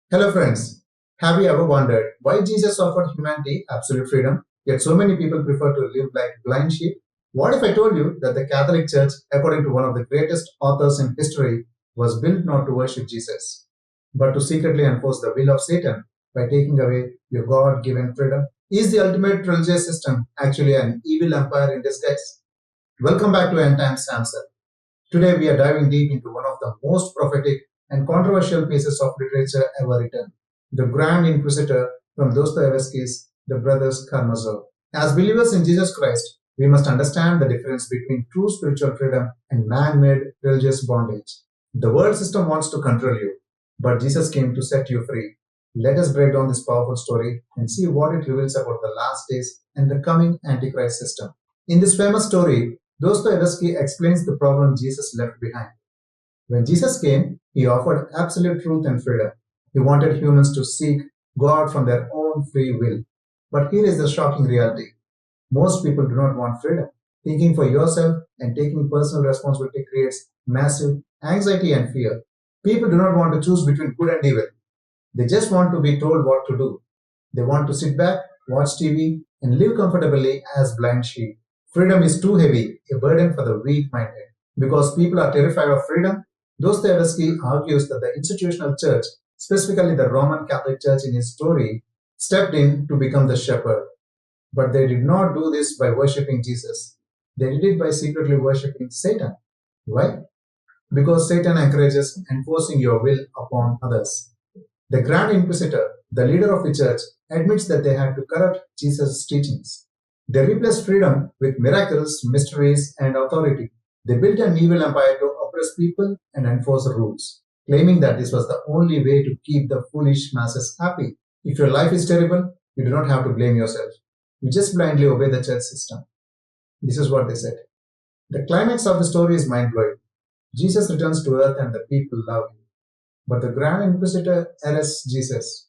Hello, friends. Have you ever wondered why Jesus offered humanity absolute freedom, yet so many people prefer to live like blind sheep? What if I told you that the Catholic Church, according to one of the greatest authors in history, was built not to worship Jesus, but to secretly enforce the will of Satan by taking away your God given freedom? Is the ultimate religious system actually an evil empire in disguise? Welcome back to End Times Answer. Today we are diving deep into one of the most prophetic and controversial pieces of literature ever written, the Grand Inquisitor from Dostoevsky's The Brothers Karamazov. As believers in Jesus Christ, we must understand the difference between true spiritual freedom and man-made religious bondage. The world system wants to control you, but Jesus came to set you free. Let us break down this powerful story and see what it reveals about the last days and the coming Antichrist system. In this famous story, Dostoevsky explains the problem Jesus left behind. When Jesus came, he offered absolute truth and freedom. He wanted humans to seek God from their own free will. But here is the shocking reality. Most people do not want freedom. Thinking for yourself and taking personal responsibility creates massive anxiety and fear. People do not want to choose between good and evil. They just want to be told what to do. They want to sit back, watch TV, and live comfortably as blind sheep. Freedom is too heavy, a burden for the weak minded. Because people are terrified of freedom, Dostoevsky argues that the institutional church, specifically the Roman Catholic Church in his story, stepped in to become the shepherd. But they did not do this by worshipping Jesus. They did it by secretly worshipping Satan. Why? Because Satan encourages enforcing your will upon others. The Grand Inquisitor, the leader of the church, admits that they had to corrupt Jesus' teachings. They replaced freedom with miracles, mysteries, and authority. They built an evil empire to oppress people and enforce rules, claiming that this was the only way to keep the foolish masses happy. If your life is terrible, you do not have to blame yourself. You just blindly obey the church system. This is what they said. The climax of the story is mind blowing. Jesus returns to earth and the people love him. But the Grand Inquisitor arrests Jesus.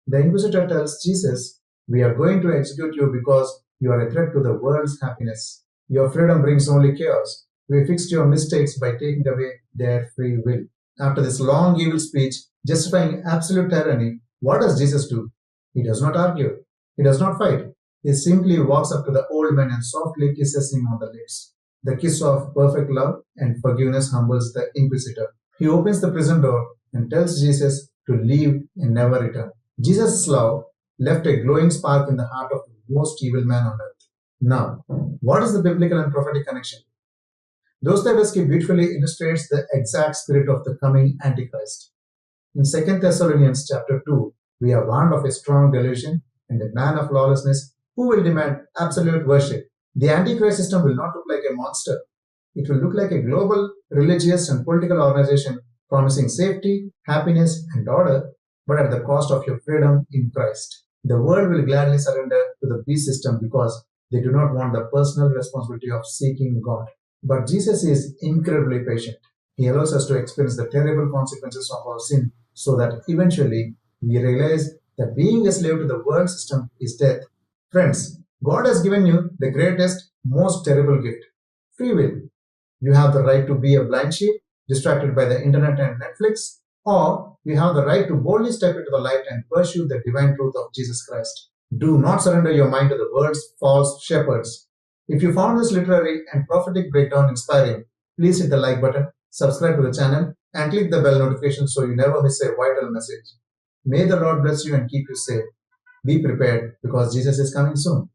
The Inquisitor tells Jesus, "We are going to execute you because you are a threat to the world's happiness. Your freedom brings only chaos. We fixed your mistakes by taking away their free will." After this long evil speech justifying absolute tyranny, what does Jesus do? He does not argue. He does not fight. He simply walks up to the old man and softly kisses him on the lips. The kiss of perfect love and forgiveness humbles the Inquisitor. He opens the prison door and tells Jesus to leave and never return. Jesus' love left a glowing spark in the heart of the most evil man on earth. Now, what is the biblical and prophetic connection? Dostoevsky beautifully illustrates the exact spirit of the coming Antichrist. In 2 Thessalonians chapter 2, we are warned of a strong delusion and a man of lawlessness who will demand absolute worship. The Antichrist system will not look like a monster. It will look like a global, religious, and political organization promising safety, happiness, and order, but at the cost of your freedom in Christ. The world will gladly surrender to the beast system because they do not want the personal responsibility of seeking God. But Jesus is incredibly patient. He allows us to experience the terrible consequences of our sin so that eventually we realize that being a slave to the world system is death. Friends, God has given you the greatest, most terrible gift, free will. You have the right to be a blind sheep, distracted by the internet and Netflix, or you have the right to boldly step into the light and pursue the divine truth of Jesus Christ. Do not surrender your mind to the world's false shepherds. If you found this literary and prophetic breakdown inspiring, please hit the like button, subscribe to the channel, and click the bell notification so you never miss a vital message. May the Lord bless you and keep you safe. Be prepared because Jesus is coming soon.